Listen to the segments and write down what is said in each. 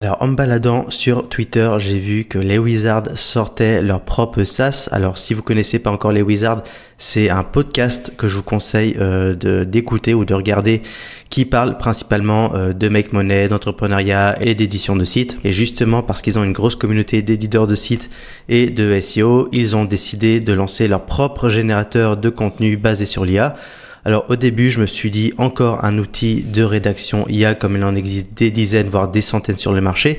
Alors en me baladant sur Twitter, j'ai vu que les Wizards sortaient leur propre SaaS. Alors si vous connaissez pas encore les Wizards, c'est un podcast que je vous conseille d'écouter ou de regarder qui parle principalement de make money, d'entrepreneuriat et d'édition de sites. Et justement parce qu'ils ont une grosse communauté d'éditeurs de sites et de SEO, ils ont décidé de lancer leur propre générateur de contenu basé sur l'IA. Alors au début, je me suis dit encore un outil de rédaction IA comme il en existe des dizaines voire des centaines sur le marché.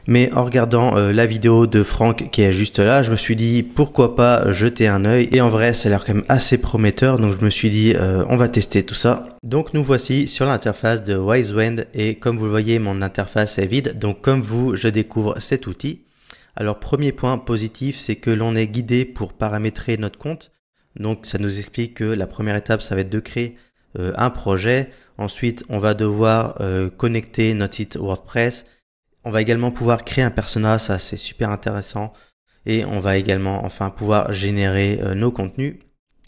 Mais en regardant la vidéo de Franck qui est juste là, je me suis dit pourquoi pas jeter un œil. Et en vrai, ça a l'air quand même assez prometteur. Donc je me suis dit on va tester tout ça. Donc nous voici sur l'interface de Wizwind et comme vous le voyez, mon interface est vide. Donc comme vous, je découvre cet outil. Alors premier point positif, c'est que l'on est guidé pour paramétrer notre compte. Donc ça nous explique que la première étape, ça va être de créer un projet. Ensuite, on va devoir connecter notre site WordPress. On va également pouvoir créer un persona, ça c'est super intéressant. Et on va également enfin pouvoir générer nos contenus.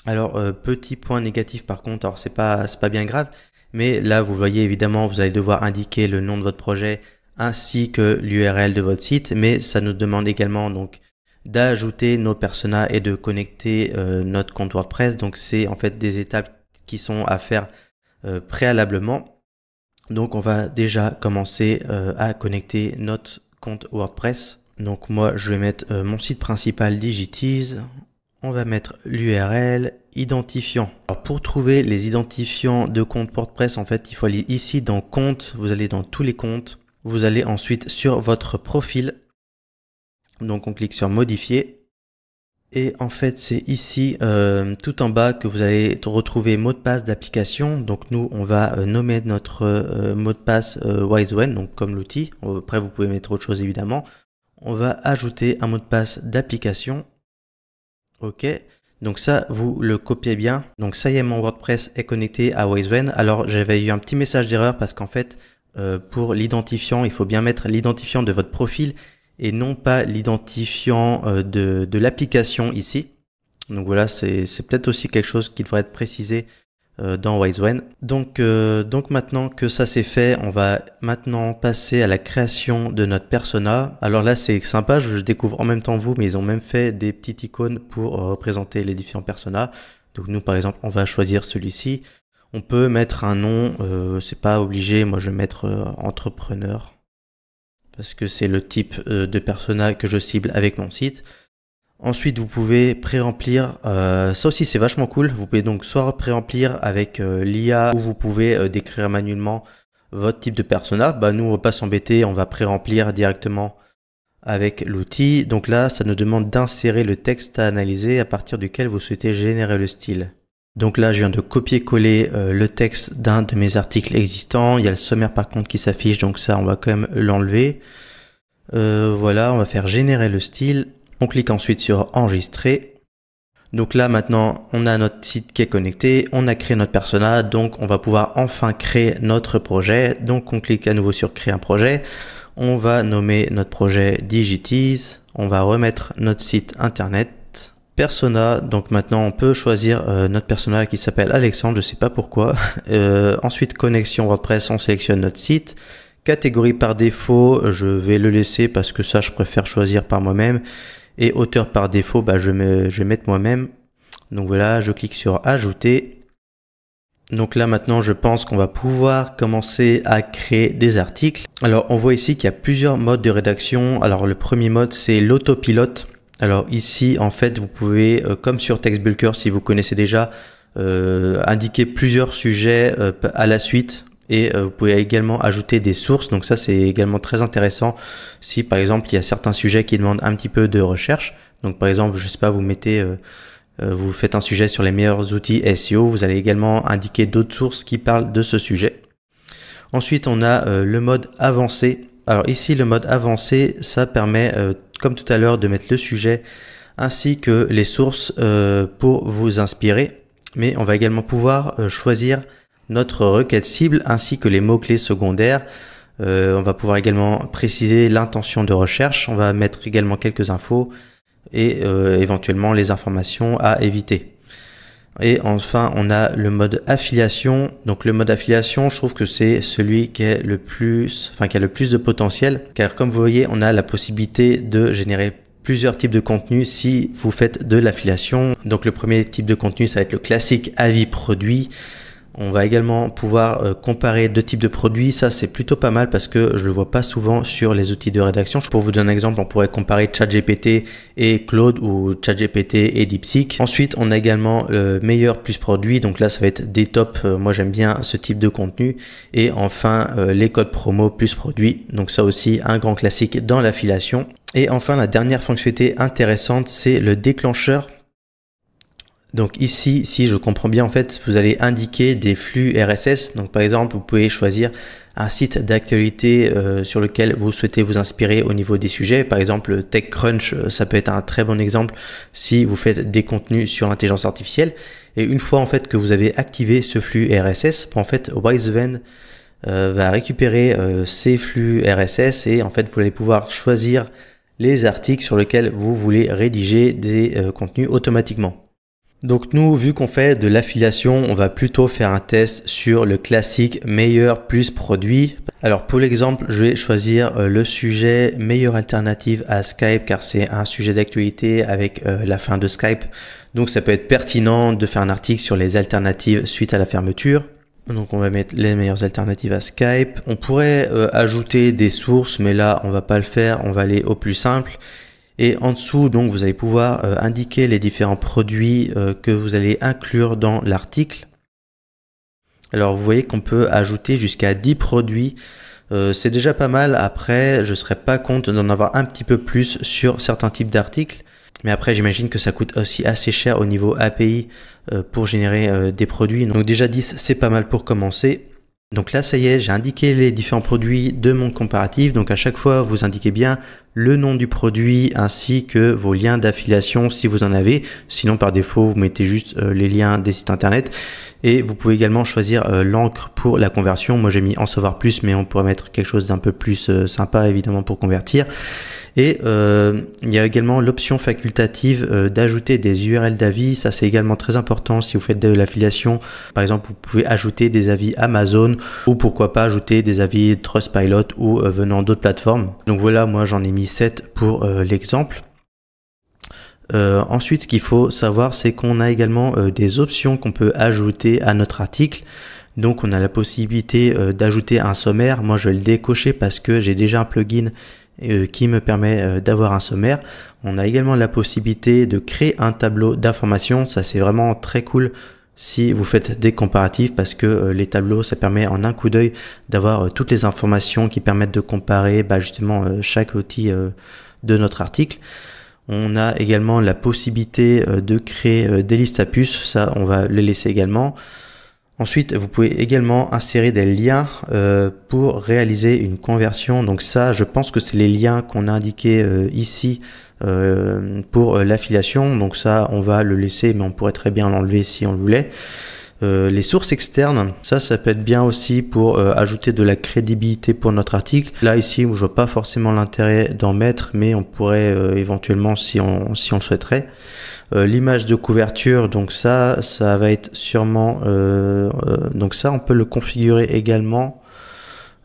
Alors petit point négatif par contre, alors c'est pas bien grave, mais là vous voyez évidemment, vous allez devoir indiquer le nom de votre projet ainsi que l'URL de votre site, mais ça nous demande également donc d'ajouter nos personas et de connecter notre compte WordPress. Donc c'est en fait des étapes qui sont à faire préalablement. Donc on va déjà commencer à connecter notre compte WordPress. Donc moi je vais mettre mon site principal Digitiz. On va mettre l'URL, identifiant. Alors pour trouver les identifiants de compte WordPress, en fait il faut aller ici dans compte, vous allez dans tous les comptes. Vous allez ensuite sur votre profil. Donc on clique sur modifier et en fait c'est ici tout en bas que vous allez retrouver mot de passe d'application. Donc nous on va nommer notre mot de passe Wizwind, donc comme l'outil. Après vous pouvez mettre autre chose évidemment. On va ajouter un mot de passe d'application. Ok, donc ça vous le copiez bien. Donc ça y est, mon WordPress est connecté à Wizwind. Alors j'avais eu un petit message d'erreur parce qu'en fait pour l'identifiant il faut bien mettre l'identifiant de votre profil et non pas l'identifiant de l'application ici. Donc voilà, c'est peut-être aussi quelque chose qui devrait être précisé dans Wizwind. Donc maintenant que ça c'est fait, on va maintenant passer à la création de notre persona. Alors là c'est sympa, je découvre en même temps vous, mais ils ont même fait des petites icônes pour représenter les différents personas. Donc nous par exemple, on va choisir celui-ci. On peut mettre un nom, c'est pas obligé, moi je vais mettre entrepreneur. Parce que c'est le type de persona que je cible avec mon site. Ensuite, vous pouvez pré-remplir, ça aussi c'est vachement cool. Vous pouvez donc soit pré-remplir avec l'IA ou vous pouvez décrire manuellement votre type de persona. Bah, nous, on va pas s'embêter, on va pré-remplir directement avec l'outil. Donc là, ça nous demande d'insérer le texte à analyser à partir duquel vous souhaitez générer le style. Donc là, je viens de copier-coller le texte d'un de mes articles existants. Il y a le sommaire par contre qui s'affiche, donc ça, on va quand même l'enlever. Voilà, on va faire générer le style. On clique ensuite sur enregistrer. Donc là, maintenant, on a notre site qui est connecté. On a créé notre persona, donc on va pouvoir enfin créer notre projet. Donc on clique à nouveau sur créer un projet. On va nommer notre projet Digitiz. On va remettre notre site internet. Persona, donc maintenant on peut choisir notre persona qui s'appelle Alexandre, je sais pas pourquoi. Ensuite connexion WordPress, on sélectionne notre site. Catégorie par défaut, je vais le laisser parce que ça je préfère choisir par moi-même. Et auteur par défaut, bah, je vais mettre moi-même. Donc voilà, je clique sur ajouter. Donc là maintenant je pense qu'on va pouvoir commencer à créer des articles. Alors on voit ici qu'il y a plusieurs modes de rédaction. Alors le premier mode c'est l'autopilote. Alors ici, en fait, vous pouvez, comme sur TextBulker, si vous connaissez déjà, indiquer plusieurs sujets à la suite et vous pouvez également ajouter des sources. Donc ça, c'est également très intéressant si, par exemple, il y a certains sujets qui demandent un petit peu de recherche. Donc par exemple, je sais pas, vous mettez, vous faites un sujet sur les meilleurs outils SEO. Vous allez également indiquer d'autres sources qui parlent de ce sujet. Ensuite, on a le mode avancé. Alors ici, le mode avancé, ça permet, comme tout à l'heure, de mettre le sujet ainsi que les sources pour vous inspirer. Mais on va également pouvoir choisir notre requête cible ainsi que les mots-clés secondaires. On va pouvoir également préciser l'intention de recherche. On va mettre également quelques infos et éventuellement les informations à éviter. Et enfin, on a le mode affiliation. Donc le mode affiliation, je trouve que c'est celui qui est le plus, qui a le plus de potentiel, car comme vous voyez, on a la possibilité de générer plusieurs types de contenus si vous faites de l'affiliation. Donc le premier type de contenu, ça va être le classique avis produit. On va également pouvoir comparer deux types de produits. Ça, c'est plutôt pas mal parce que je le vois pas souvent sur les outils de rédaction. Pour vous donner un exemple, on pourrait comparer ChatGPT et Claude ou ChatGPT et DeepSeek. Ensuite, on a également meilleur plus produit. Donc là, ça va être des tops. Moi, j'aime bien ce type de contenu. Et enfin, les codes promo plus produit. Donc ça aussi, un grand classique dans l'affiliation. Et enfin, la dernière fonctionnalité intéressante, c'est le déclencheur. Donc ici, si je comprends bien, en fait, vous allez indiquer des flux RSS. Donc par exemple, vous pouvez choisir un site d'actualité sur lequel vous souhaitez vous inspirer au niveau des sujets. Par exemple, TechCrunch, ça peut être un très bon exemple si vous faites des contenus sur l'intelligence artificielle. Et une fois en fait que vous avez activé ce flux RSS, en fait, Wiseven va récupérer ces flux RSS et en fait, vous allez pouvoir choisir les articles sur lesquels vous voulez rédiger des contenus automatiquement. Donc nous, vu qu'on fait de l'affiliation, on va plutôt faire un test sur le classique meilleur plus produit. Alors pour l'exemple, je vais choisir le sujet meilleure alternative à Skype car c'est un sujet d'actualité avec la fin de Skype. Donc ça peut être pertinent de faire un article sur les alternatives suite à la fermeture. Donc on va mettre les meilleures alternatives à Skype. On pourrait ajouter des sources, mais là on va pas le faire, on va aller au plus simple. Et en dessous, donc, vous allez pouvoir indiquer les différents produits que vous allez inclure dans l'article. Alors, vous voyez qu'on peut ajouter jusqu'à 10 produits. C'est déjà pas mal. Après, je ne serais pas contre d'en avoir un petit peu plus sur certains types d'articles. Mais après, j'imagine que ça coûte aussi assez cher au niveau API pour générer des produits. Donc déjà 10, c'est pas mal pour commencer. Donc là, ça y est, j'ai indiqué les différents produits de mon comparatif. Donc à chaque fois, vous indiquez bien le nom du produit ainsi que vos liens d'affiliation si vous en avez. Sinon, par défaut, vous mettez juste les liens des sites internet. Et vous pouvez également choisir l'encre pour la conversion. Moi, j'ai mis en savoir plus, mais on pourrait mettre quelque chose d'un peu plus sympa, évidemment, pour convertir. Et il y a également l'option facultative d'ajouter des URL d'avis. Ça, c'est également très important si vous faites de l'affiliation. Par exemple, vous pouvez ajouter des avis Amazon ou pourquoi pas ajouter des avis Trustpilot ou venant d'autres plateformes. Donc voilà, moi j'en ai mis 7 pour l'exemple. Ensuite, ce qu'il faut savoir, c'est qu'on a également des options qu'on peut ajouter à notre article. Donc on a la possibilité d'ajouter un sommaire. Moi, je vais le décocher parce que j'ai déjà un plugin qui me permet d'avoir un sommaire. On a également la possibilité de créer un tableau d'informations. Ça, c'est vraiment très cool si vous faites des comparatifs parce que les tableaux, ça permet en un coup d'œil d'avoir toutes les informations qui permettent de comparer justement chaque outil de notre article. On a également la possibilité de créer des listes à puces. Ça, on va le laisser également. Ensuite, vous pouvez également insérer des liens pour réaliser une conversion. Donc ça, je pense que c'est les liens qu'on a indiqués ici pour l'affiliation. Donc ça, on va le laisser, mais on pourrait très bien l'enlever si on le voulait. Les sources externes, ça peut être bien aussi pour ajouter de la crédibilité pour notre article. Là, ici, je vois pas forcément l'intérêt d'en mettre, mais on pourrait éventuellement si on le souhaiterait. L'image de couverture, donc ça va être sûrement donc ça on peut le configurer également.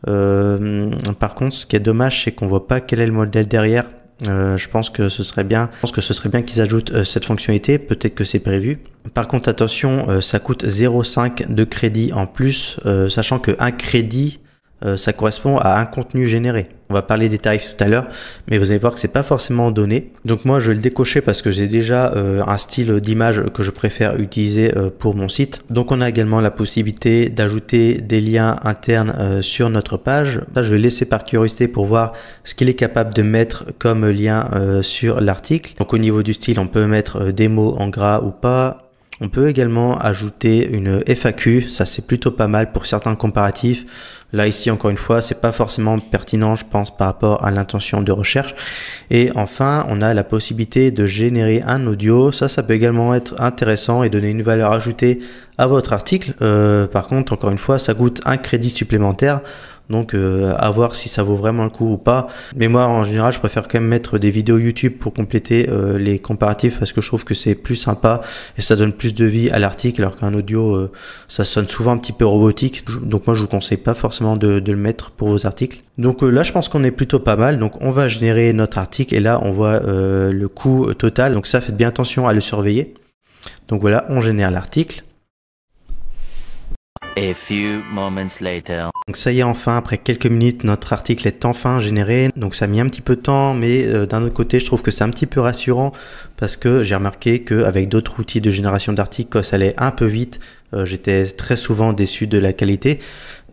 Par contre, ce qui est dommage, c'est qu'on voit pas quel est le modèle derrière. Je pense que ce serait bien qu'ils ajoutent cette fonctionnalité. Peut-être que c'est prévu. Par contre, attention, ça coûte 0,5 de crédit en plus, sachant que un crédit ça correspond à un contenu généré. On va parler des tarifs tout à l'heure, mais vous allez voir que c'est pas forcément donné. Donc moi, je vais le décocher parce que j'ai déjà un style d'image que je préfère utiliser pour mon site. Donc on a également la possibilité d'ajouter des liens internes sur notre page. Là, je vais laisser par curiosité pour voir ce qu'il est capable de mettre comme lien sur l'article. Donc au niveau du style, on peut mettre des mots en gras ou pas. On peut également ajouter une FAQ, ça c'est plutôt pas mal pour certains comparatifs. Là ici encore une fois, c'est pas forcément pertinent je pense par rapport à l'intention de recherche. Et enfin, on a la possibilité de générer un audio, ça peut également être intéressant et donner une valeur ajoutée à votre article. Par contre, encore une fois, ça coûte un crédit supplémentaire. Donc à voir si ça vaut vraiment le coup ou pas. Mais moi en général je préfère quand même mettre des vidéos YouTube pour compléter les comparatifs parce que je trouve que c'est plus sympa et ça donne plus de vie à l'article, alors qu'un audio ça sonne souvent un petit peu robotique. Donc moi je vous conseille pas forcément de le mettre pour vos articles. Donc là je pense qu'on est plutôt pas mal. Donc on va générer notre article et là on voit le coût total. Donc ça, faites bien attention à le surveiller. Donc voilà, on génère l'article. A few moments later. Donc ça y est, enfin, après quelques minutes, notre article est enfin généré. Donc ça a mis un petit peu de temps, mais d'un autre côté, je trouve que c'est un petit peu rassurant parce que j'ai remarqué qu'avec d'autres outils de génération d'articles, quand ça allait un peu vite, j'étais très souvent déçu de la qualité.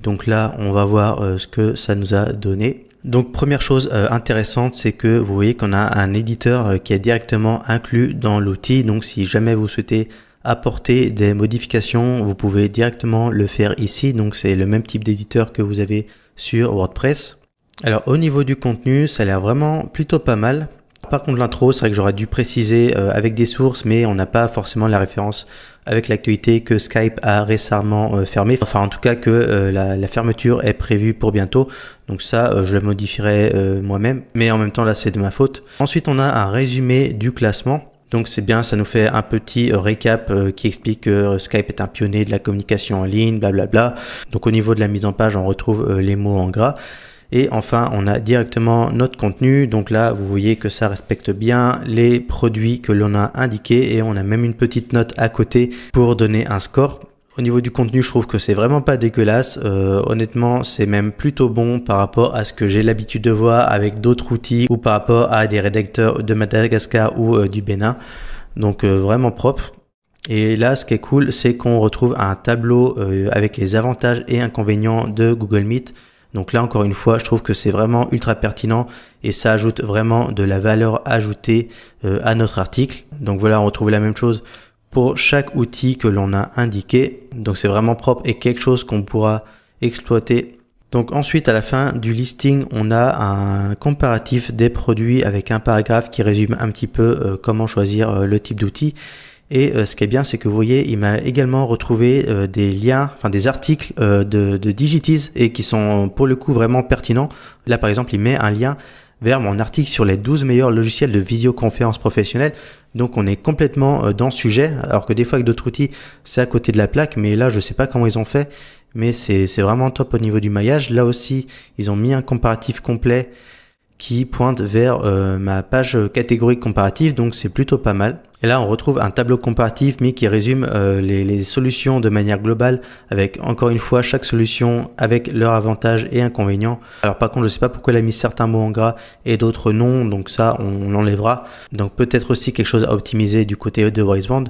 Donc là, on va voir ce que ça nous a donné. Donc première chose intéressante, c'est que vous voyez qu'on a un éditeur qui est directement inclus dans l'outil. Donc si jamais vous souhaitez apporter des modifications, vous pouvez directement le faire ici. Donc c'est le même type d'éditeur que vous avez sur WordPress. Alors au niveau du contenu, ça a l'air vraiment plutôt pas mal. Par contre l'intro, c'est vrai que j'aurais dû préciser avec des sources, mais on n'a pas forcément la référence avec l'actualité que Skype a récemment fermé. Enfin en tout cas que la fermeture est prévue pour bientôt. Donc ça, je le modifierai moi-même. Mais en même temps là, c'est de ma faute. Ensuite, on a un résumé du classement. Donc c'est bien, ça nous fait un petit récap qui explique que Skype est un pionnier de la communication en ligne, blablabla. Donc au niveau de la mise en page, on retrouve les mots en gras. Et enfin, on a directement notre contenu. Donc là, vous voyez que ça respecte bien les produits que l'on a indiqués et on a même une petite note à côté pour donner un score. Au niveau du contenu, je trouve que c'est vraiment pas dégueulasse. Honnêtement, c'est même plutôt bon par rapport à ce que j'ai l'habitude de voir avec d'autres outils ou par rapport à des rédacteurs de Madagascar ou du Bénin. Donc vraiment propre. Et là, ce qui est cool, c'est qu'on retrouve un tableau avec les avantages et inconvénients de Google Meet. Donc là, encore une fois, je trouve que c'est vraiment ultra pertinent et ça ajoute vraiment de la valeur ajoutée à notre article. Donc voilà, on retrouve la même chose pour chaque outil que l'on a indiqué. Donc c'est vraiment propre et quelque chose qu'on pourra exploiter. Donc ensuite, à la fin du listing, on a un comparatif des produits avec un paragraphe qui résume un petit peu comment choisir le type d'outil. Et ce qui est bien, c'est que vous voyez, il m'a également retrouvé des liens, enfin des articles de Digitiz et qui sont pour le coup vraiment pertinents. Là, par exemple, il met un lien vers mon article sur les 12 meilleurs logiciels de visioconférence professionnelle. Donc on est complètement dans ce sujet, alors que des fois avec d'autres outils, c'est à côté de la plaque, mais là je sais pas comment ils ont fait, mais c'est vraiment top au niveau du maillage. Là aussi, ils ont mis un comparatif complet qui pointe vers ma page catégorie comparative, donc c'est plutôt pas mal. Et là on retrouve un tableau comparatif mais qui résume les solutions de manière globale avec encore une fois chaque solution avec leurs avantages et inconvénients. Alors par contre je sais pas pourquoi elle a mis certains mots en gras et d'autres non, donc ça on l'enlèvera. Donc peut-être aussi quelque chose à optimiser du côté de VoiceBand,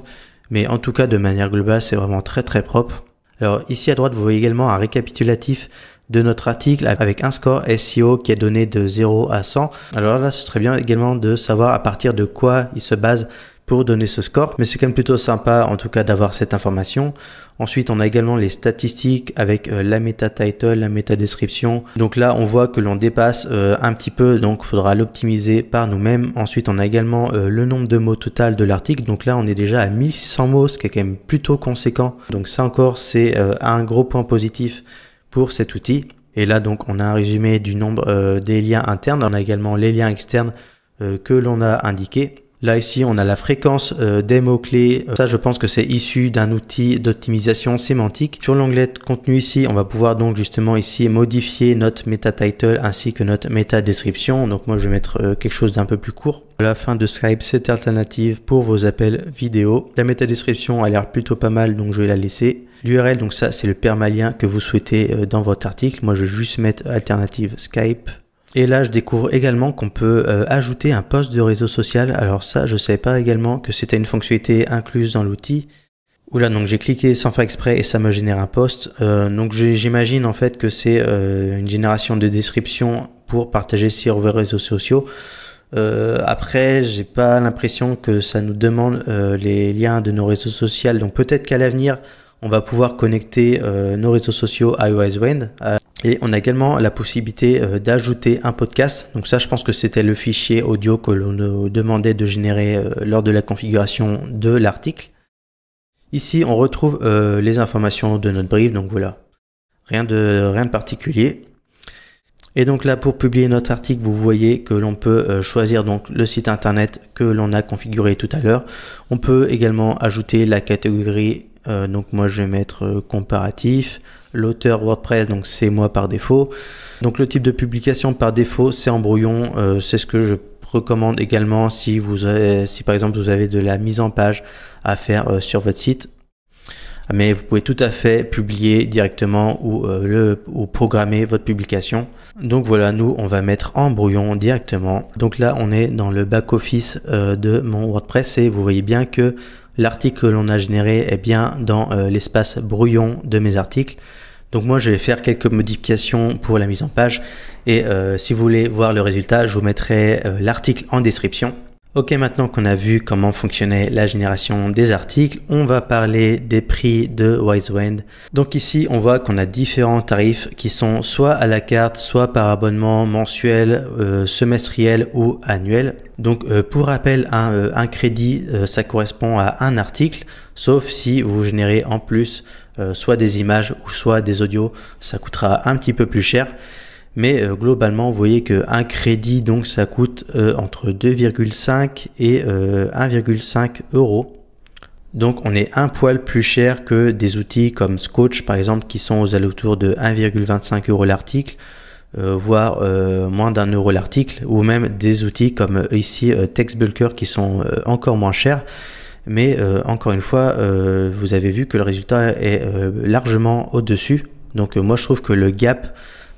mais en tout cas de manière globale c'est vraiment très très propre. Alors ici à droite vous voyez également un récapitulatif de notre article avec un score SEO qui est donné de 0 à 100. Alors là, ce serait bien également de savoir à partir de quoi il se base pour donner ce score, mais c'est quand même plutôt sympa en tout cas d'avoir cette information. Ensuite, on a également les statistiques avec la meta title, la meta description. Donc là, on voit que l'on dépasse un petit peu, donc il faudra l'optimiser par nous-mêmes. Ensuite, on a également le nombre de mots total de l'article. Donc là, on est déjà à 1600 mots, ce qui est quand même plutôt conséquent. Donc ça encore, c'est un gros point positif pour cet outil. Et là donc on a un résumé du nombre des liens internes, on a également les liens externes que l'on a indiqués. Là ici on a la fréquence des mots-clés, ça je pense que c'est issu d'un outil d'optimisation sémantique. Sur l'onglet de contenu ici on va pouvoir donc justement ici modifier notre meta title ainsi que notre meta description. Donc moi je vais mettre quelque chose d'un peu plus court. À la fin de Skype, cette alternative pour vos appels vidéo. La meta description a l'air plutôt pas mal donc je vais la laisser. L'URL, donc ça c'est le permalien que vous souhaitez dans votre article. Moi je vais juste mettre alternative Skype. Et là je découvre également qu'on peut ajouter un post de réseau social. Alors ça je savais pas également que c'était une fonctionnalité incluse dans l'outil. Oula, donc j'ai cliqué sans faire exprès et ça me génère un post. Donc j'imagine en fait que c'est une génération de description pour partager sur vos réseaux sociaux. Après, j'ai pas l'impression que ça nous demande les liens de nos réseaux sociaux. Donc peut-être qu'à l'avenir on va pouvoir connecter nos réseaux sociaux à VoiceBand. Et on a également la possibilité d'ajouter un podcast. Donc ça, je pense que c'était le fichier audio que l'on nous demandait de générer lors de la configuration de l'article. Ici, on retrouve les informations de notre brief. Donc voilà, rien de particulier. Et donc là, pour publier notre article, vous voyez que l'on peut choisir donc le site internet que l'on a configuré tout à l'heure. On peut également ajouter la catégorie, donc moi je vais mettre comparatif, l'auteur WordPress, donc c'est moi par défaut. Donc le type de publication par défaut, c'est en brouillon, c'est ce que je recommande également si par exemple vous avez de la mise en page à faire sur votre site. Mais vous pouvez tout à fait publier directement ou programmer votre publication. Donc voilà, nous on va mettre en brouillon directement. Donc là on est dans le back office de mon WordPress et vous voyez bien que l'article que l'on a généré est bien dans l'espace brouillon de mes articles. Donc moi je vais faire quelques modifications pour la mise en page et si vous voulez voir le résultat, je vous mettrai l'article en description. Ok, maintenant qu'on a vu comment fonctionnait la génération des articles, on va parler des prix de WiseWand. Donc ici, on voit qu'on a différents tarifs qui sont soit à la carte, soit par abonnement mensuel, semestriel ou annuel. Donc pour rappel, un crédit, ça correspond à un article, sauf si vous générez en plus soit des images ou soit des audios, ça coûtera un petit peu plus cher. Mais globalement, vous voyez qu'un crédit, donc ça coûte entre 2,5 et 1,5 €. Donc on est un poil plus cher que des outils comme Skotch par exemple qui sont aux alentours de 1,25 € l'article, voire moins d'1 € l'article, ou même des outils comme ici Textbulker qui sont encore moins chers. Mais encore une fois, vous avez vu que le résultat est largement au-dessus. Donc moi je trouve que le gap,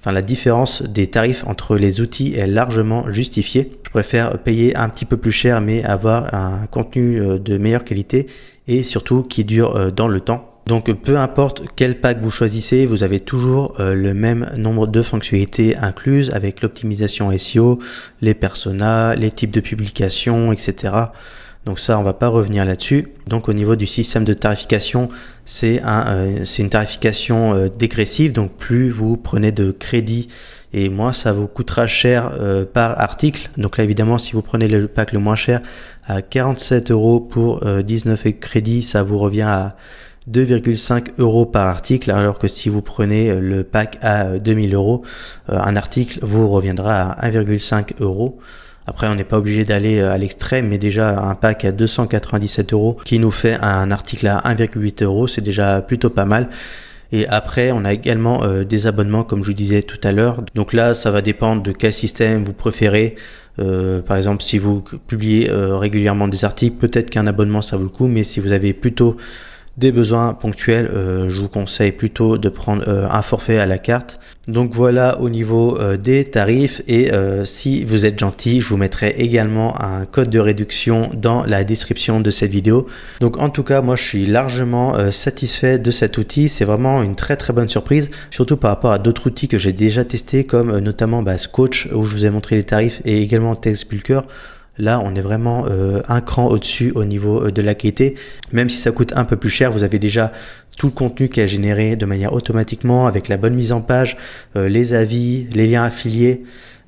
la différence des tarifs entre les outils est largement justifiée. Je préfère payer un petit peu plus cher mais avoir un contenu de meilleure qualité et surtout qui dure dans le temps. Donc peu importe quel pack vous choisissez, vous avez toujours le même nombre de fonctionnalités incluses avec l'optimisation SEO, les personas, les types de publications, etc. Donc ça, on va pas revenir là-dessus. Donc au niveau du système de tarification, c'est une tarification dégressive. Donc plus vous prenez de crédit et moins ça vous coûtera cher par article. Donc là évidemment, si vous prenez le pack le moins cher à 47 € pour 19 crédits, ça vous revient à 2,5 € par article, alors que si vous prenez le pack à 2000 €, un article vous reviendra à 1,5 €. Après, on n'est pas obligé d'aller à l'extrême, mais déjà un pack à 297 € qui nous fait un article à 1,8 €, c'est déjà plutôt pas mal. Et après, on a également des abonnements, comme je vous disais tout à l'heure. Donc là, ça va dépendre de quel système vous préférez. Par exemple, si vous publiez régulièrement des articles, peut-être qu'un abonnement, ça vaut le coup. Mais si vous avez plutôt des besoins ponctuels, je vous conseille plutôt de prendre un forfait à la carte. Donc voilà au niveau des tarifs et si vous êtes gentil, je vous mettrai également un code de réduction dans la description de cette vidéo. Donc en tout cas, moi je suis largement satisfait de cet outil. C'est vraiment une très bonne surprise, surtout par rapport à d'autres outils que j'ai déjà testés comme notamment Skotch où je vous ai montré les tarifs et également Textbulker. Là, on est vraiment un cran au-dessus au niveau de la qualité. Même si ça coûte un peu plus cher, vous avez déjà tout le contenu qui est généré de manière automatiquement avec la bonne mise en page, les avis, les liens affiliés,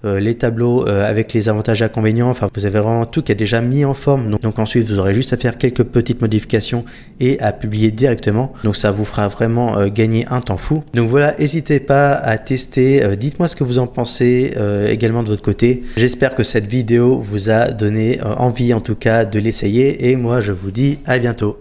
les tableaux avec les avantages et inconvénients. Enfin, vous avez vraiment tout qui est déjà mis en forme. Donc ensuite, vous aurez juste à faire quelques petites modifications et à publier directement. Donc ça vous fera vraiment gagner un temps fou. Donc voilà, n'hésitez pas à tester. Dites-moi ce que vous en pensez également de votre côté. J'espère que cette vidéo vous a donné envie en tout cas de l'essayer. Et moi, je vous dis à bientôt.